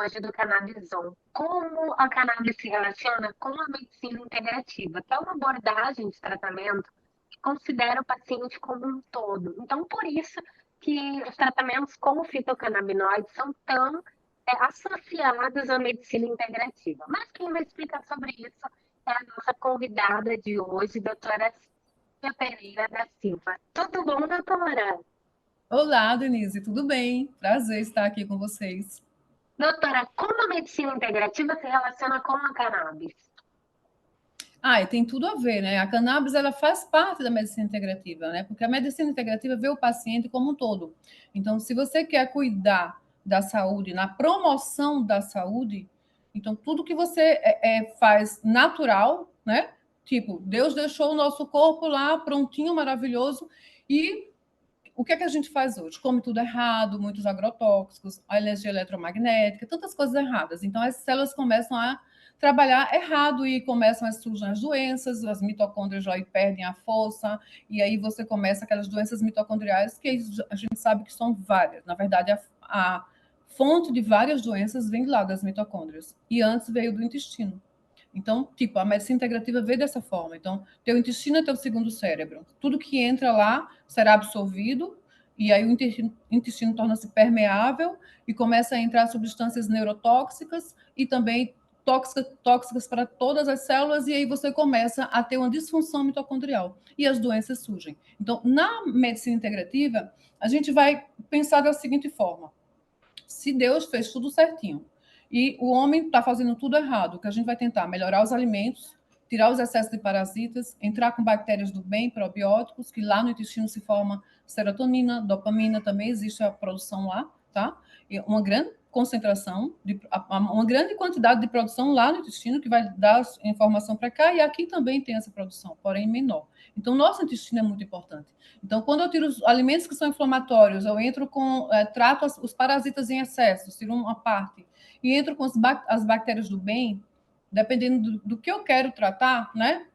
hoje do Cannabis como a cannabis se relaciona com a medicina integrativa, que é uma abordagem de tratamento que considera o paciente como um todo. Então, por isso que os tratamentos com fitocannabinoides são tão associados à medicina integrativa. Mas quem vai explicar sobre isso é a nossa convidada de hoje, doutora Cíntia Pereira da Silva. Tudo bom, doutora? Olá, Denise, tudo bem? Prazer estar aqui com vocês. Doutora, como a medicina integrativa se relaciona com a cannabis? E tem tudo a ver, né? A cannabis ela faz parte da medicina integrativa, né? Porque a medicina integrativa vê o paciente como um todo. Então, se você quer cuidar da saúde, na promoção da saúde, então tudo que você faz natural, né? Tipo, Deus deixou o nosso corpo lá prontinho, maravilhoso, e o que é que a gente faz hoje? Come tudo errado, muitos agrotóxicos, a energia eletromagnética, tantas coisas erradas. Então, as células começam a trabalhar errado e começam a surgir as doenças, as mitocôndrias já perdem a força, e aí você começa aquelas doenças mitocondriais que a gente sabe que são várias. Na verdade, a fonte de várias doenças vem lá das mitocôndrias, e antes veio do intestino. Então, tipo, a medicina integrativa vê dessa forma. Então, teu intestino é teu segundo cérebro. Tudo que entra lá será absorvido, e aí o intestino torna-se permeável e começa a entrar substâncias neurotóxicas e também tóxicas para todas as células, e aí você começa a ter uma disfunção mitocondrial e as doenças surgem. Então, na medicina integrativa, a gente vai pensar da seguinte forma: se Deus fez tudo certinho e o homem está fazendo tudo errado, que a gente vai tentar melhorar os alimentos, tirar os excessos de parasitas, entrar com bactérias do bem, probióticos, que lá no intestino se forma serotonina, dopamina, também existe a produção lá, tá? E uma grande concentração, uma grande quantidade de produção lá no intestino, que vai dar informação para cá, e aqui também tem essa produção, porém menor. Então, nosso intestino é muito importante. Então, quando eu tiro os alimentos que são inflamatórios, eu entro com, trato os parasitas em excesso, tiro uma parte, e entro com as bactérias do bem, dependendo do que eu quero tratar, né?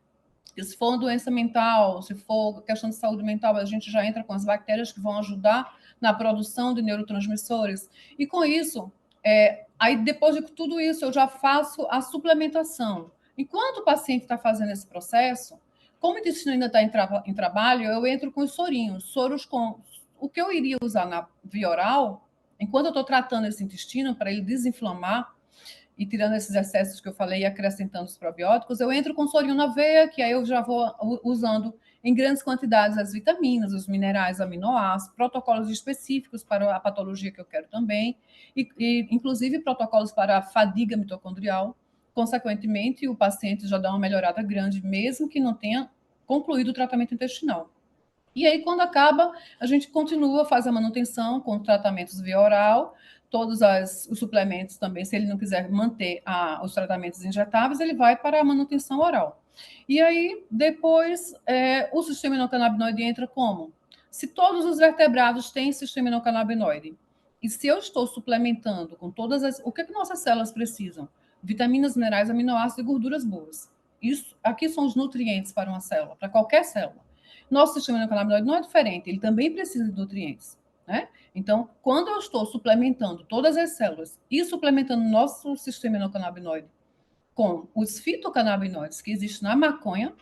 Se for uma doença mental, se for questão de saúde mental, a gente já entra com as bactérias que vão ajudar na produção de neurotransmissores. E com isso, aí depois de tudo isso, eu já faço a suplementação. Enquanto o paciente está fazendo esse processo, como o intestino ainda está em trabalho, eu entro com os sorinhos, soros com o que eu iria usar na via oral, enquanto eu estou tratando esse intestino para ele desinflamar, e tirando esses excessos que eu falei e acrescentando os probióticos, eu entro com sorinho na veia, que aí eu já vou usando em grandes quantidades as vitaminas, os minerais, aminoácidos, protocolos específicos para a patologia que eu quero também, e inclusive protocolos para a fadiga mitocondrial. Consequentemente, o paciente já dá uma melhorada grande, mesmo que não tenha concluído o tratamento intestinal. E aí, quando acaba, a gente continua, faz a manutenção com tratamentos via oral, os suplementos também, se ele não quiser manter os tratamentos injetáveis, ele vai para a manutenção oral. E aí, depois, o sistema endocannabinoide entra como? Se todos os vertebrados têm sistema endocannabinoide, e se eu estou suplementando com todas as... O que, é que nossas células precisam? Vitaminas, minerais, aminoácidos e gorduras boas. Isso, aqui são os nutrientes para uma célula, para qualquer célula. Nosso sistema endocannabinoide não é diferente, ele também precisa de nutrientes, né? Então, quando eu estou suplementando todas as células e suplementando nosso sistema endocannabinoide com os fitocannabinoides que existem na maconha,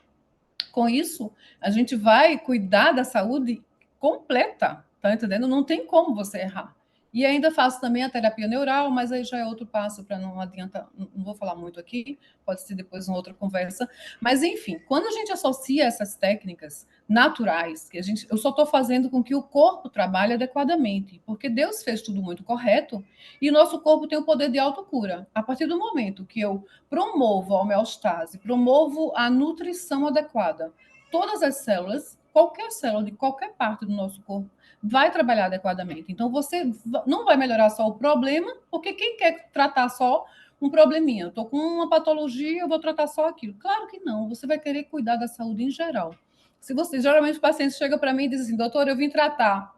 com isso, a gente vai cuidar da saúde completa, tá entendendo? Não tem como você errar. E ainda faço também a terapia neural, mas aí já é outro passo, para não adianta, não vou falar muito aqui, pode ser depois uma outra conversa. Mas, enfim, quando a gente associa essas técnicas naturais, eu só estou fazendo com que o corpo trabalhe adequadamente, porque Deus fez tudo muito correto e o nosso corpo tem o poder de autocura. A partir do momento que eu promovo a homeostase, promovo a nutrição adequada, todas as células, qualquer célula de qualquer parte do nosso corpo, vai trabalhar adequadamente. Então, você não vai melhorar só o problema, porque quem quer tratar só um probleminha? Eu estou com uma patologia, eu vou tratar só aquilo. Claro que não, você vai querer cuidar da saúde em geral. Se você, geralmente, o paciente chega para mim e diz assim, doutor, eu vim tratar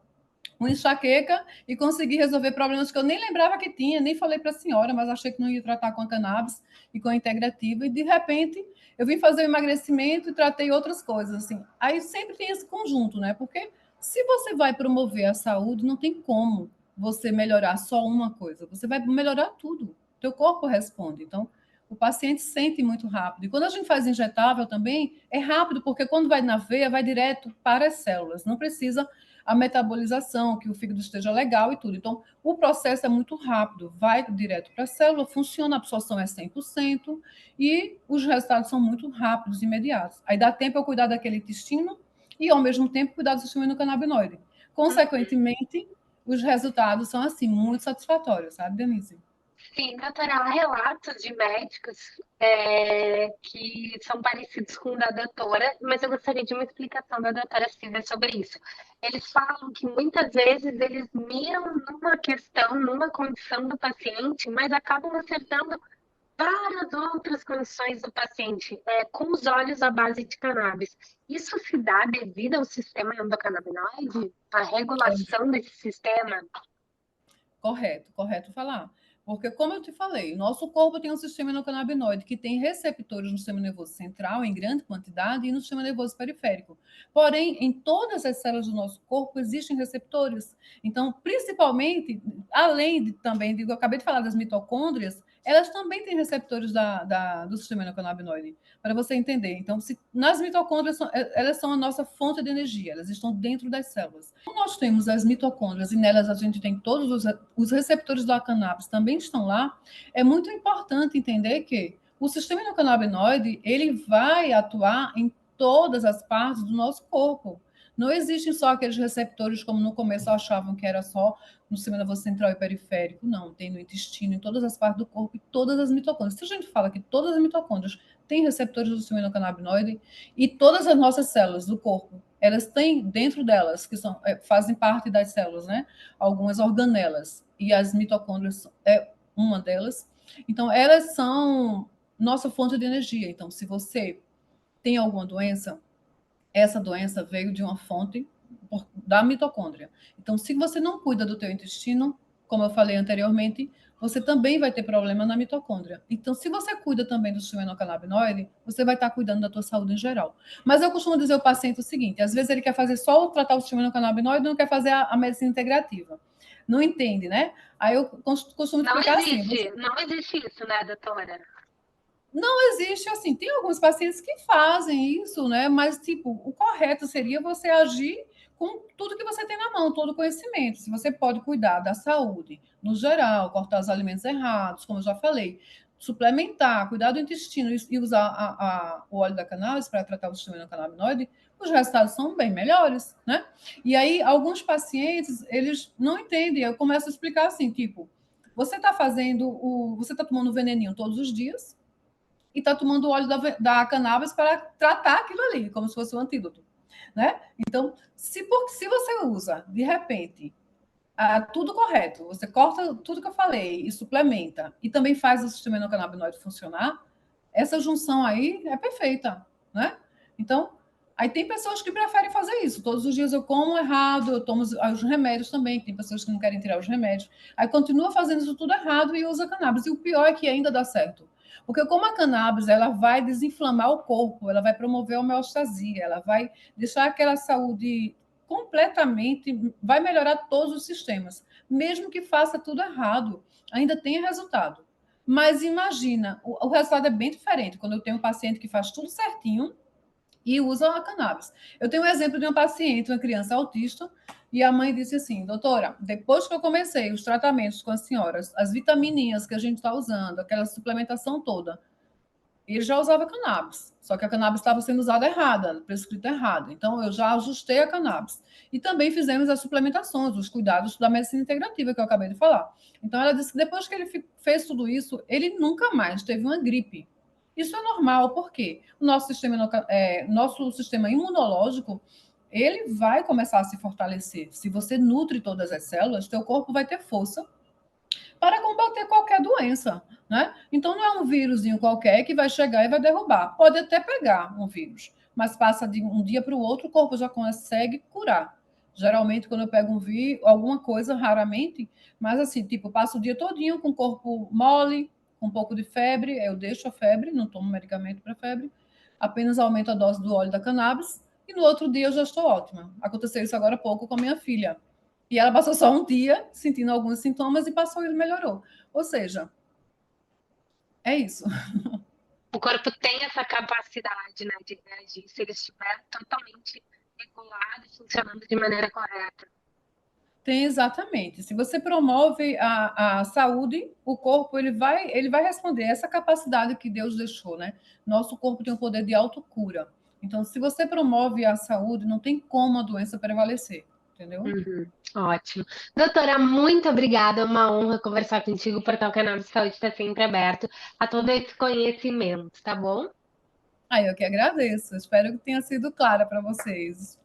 uma enxaqueca e consegui resolver problemas que eu nem lembrava que tinha, nem falei para a senhora, mas achei que não ia tratar com a cannabis e com a integrativa, e de repente eu vim fazer o emagrecimento e tratei outras coisas, assim. Aí sempre tem esse conjunto, né? Porque se você vai promover a saúde, não tem como você melhorar só uma coisa, você vai melhorar tudo. teu corpo responde. Então, o paciente sente muito rápido. E quando a gente faz injetável também, é rápido, porque quando vai na veia, vai direto para as células. Não precisa a metabolização, que o fígado esteja legal e tudo. Então, o processo é muito rápido, vai direto para a célula, funciona, a absorção é 100% e os resultados são muito rápidos, imediatos. Aí dá tempo eu cuidar daquele intestino e, ao mesmo tempo, cuidar do sistema endocannabinoide. Consequentemente, os resultados são, assim, muito satisfatórios, sabe, Denise? Sim, doutora, há relatos de médicos que são parecidos com o da doutora, mas eu gostaria de uma explicação da doutora Silvia sobre isso. Eles falam que muitas vezes eles miram numa questão, numa condição do paciente, mas acabam acertando várias outras condições do paciente, com os olhos à base de cannabis. Isso se dá devido ao sistema endocannabinoide? A regulação desse sistema? Correto falar. Porque, como eu te falei, nosso corpo tem um sistema endocannabinoide que tem receptores no sistema nervoso central em grande quantidade e no sistema nervoso periférico. Porém, em todas as células do nosso corpo existem receptores. Então, principalmente, além de, também, eu acabei de falar das mitocôndrias, elas também têm receptores do sistema endocannabinoide, para você entender. Então, nas mitocôndrias, elas são a nossa fonte de energia, elas estão dentro das células. Como nós temos as mitocôndrias e nelas a gente tem todos os receptores da cannabis também estão lá, é muito importante entender que o sistema endocannabinoide ele vai atuar em todas as partes do nosso corpo. Não existem só aqueles receptores, como no começo achavam que era só no sistema nervoso central e periférico. Não, tem no intestino, em todas as partes do corpo e todas as mitocôndrias. Se a gente fala que todas as mitocôndrias têm receptores do sistema endocannabinoide e todas as nossas células do corpo, elas têm dentro delas, que fazem parte das células, né? Algumas organelas, e as mitocôndrias é uma delas. Então, elas são nossa fonte de energia. Então, se você tem alguma doença, essa doença veio de uma fonte da mitocôndria. Então, se você não cuida do teu intestino, como eu falei anteriormente, você também vai ter problema na mitocôndria. Então, se você cuida também do sistema endocannabinoide, você vai estar cuidando da tua saúde em geral. Mas eu costumo dizer ao paciente o seguinte, às vezes ele quer fazer só tratar o sistema endocannabinoide e não quer fazer a medicina integrativa. Não entende, né? Aí eu costumo Não explicar assim, existe, não existe isso, né, doutora? não existe assim. Tem alguns pacientes que fazem isso, né? Mas, tipo, o correto seria você agir com tudo que você tem na mão, todo o conhecimento. Se você pode cuidar da saúde, no geral, cortar os alimentos errados, como eu já falei, suplementar, cuidar do intestino e usar o óleo da cannabis para tratar o sistema endocannabinoide, os resultados são bem melhores, né? E aí, alguns pacientes, eles não entendem. Eu começo a explicar assim, tipo, você está tomando o veneninho todos os dias, e está tomando o óleo da cannabis para tratar aquilo ali, como se fosse um antídoto. Né? Então, se você usa, de repente, tudo correto, você corta tudo que eu falei e suplementa, e também faz o sistema endocannabinoide funcionar, essa junção aí é perfeita. Né? Então, aí tem pessoas que preferem fazer isso. Todos os dias eu como errado, eu tomo os remédios também, tem pessoas que não querem tirar os remédios. Aí continua fazendo isso tudo errado e usa cannabis. E o pior é que ainda dá certo. Porque como a cannabis, ela vai desinflamar o corpo, ela vai promover a homeostasia, ela vai deixar aquela saúde completamente, vai melhorar todos os sistemas. Mesmo que faça tudo errado, ainda tem resultado. Mas imagina, o resultado é bem diferente quando eu tenho um paciente que faz tudo certinho e usa a cannabis. Eu tenho um exemplo de uma paciente, uma criança autista, e a mãe disse assim, doutora, depois que eu comecei os tratamentos com as senhoras, as vitamininhas que a gente está usando, aquela suplementação toda, ele já usava cannabis, só que a cannabis estava sendo usada errada, prescrita errado. Então, eu já ajustei a cannabis. E também fizemos as suplementações, os cuidados da medicina integrativa, que eu acabei de falar. Então, ela disse que depois que ele fez tudo isso, ele nunca mais teve uma gripe. Isso é normal, porque nosso sistema imunológico ele vai começar a se fortalecer. Se você nutre todas as células, teu corpo vai ter força para combater qualquer doença, né? Então não é um vírusinho qualquer que vai chegar e vai derrubar. Pode até pegar um vírus, mas passa de um dia para o outro, o corpo já consegue curar. Geralmente, quando eu pego alguma coisa, raramente, mas assim, tipo, passo o dia todinho com o corpo mole, com um pouco de febre, eu deixo a febre, não tomo medicamento para febre, apenas aumento a dose do óleo da cannabis, e no outro dia eu já estou ótima. Aconteceu isso agora há pouco com a minha filha. E ela passou só um dia sentindo alguns sintomas e passou e melhorou. Ou seja, É isso. O corpo tem essa capacidade, né, de reagir se ele estiver totalmente regulado e funcionando de maneira correta. Tem exatamente. Se você promove a saúde, o corpo ele vai responder essa capacidade que Deus deixou, né? Nosso corpo tem o poder de autocura. Então, se você promove a saúde, não tem como a doença prevalecer, entendeu? Uhum, ótimo. Doutora, muito obrigada. É uma honra conversar contigo, porque o canal de saúde está sempre aberto a todo esse conhecimento, tá bom? Aí eu que agradeço. Espero que tenha sido clara para vocês.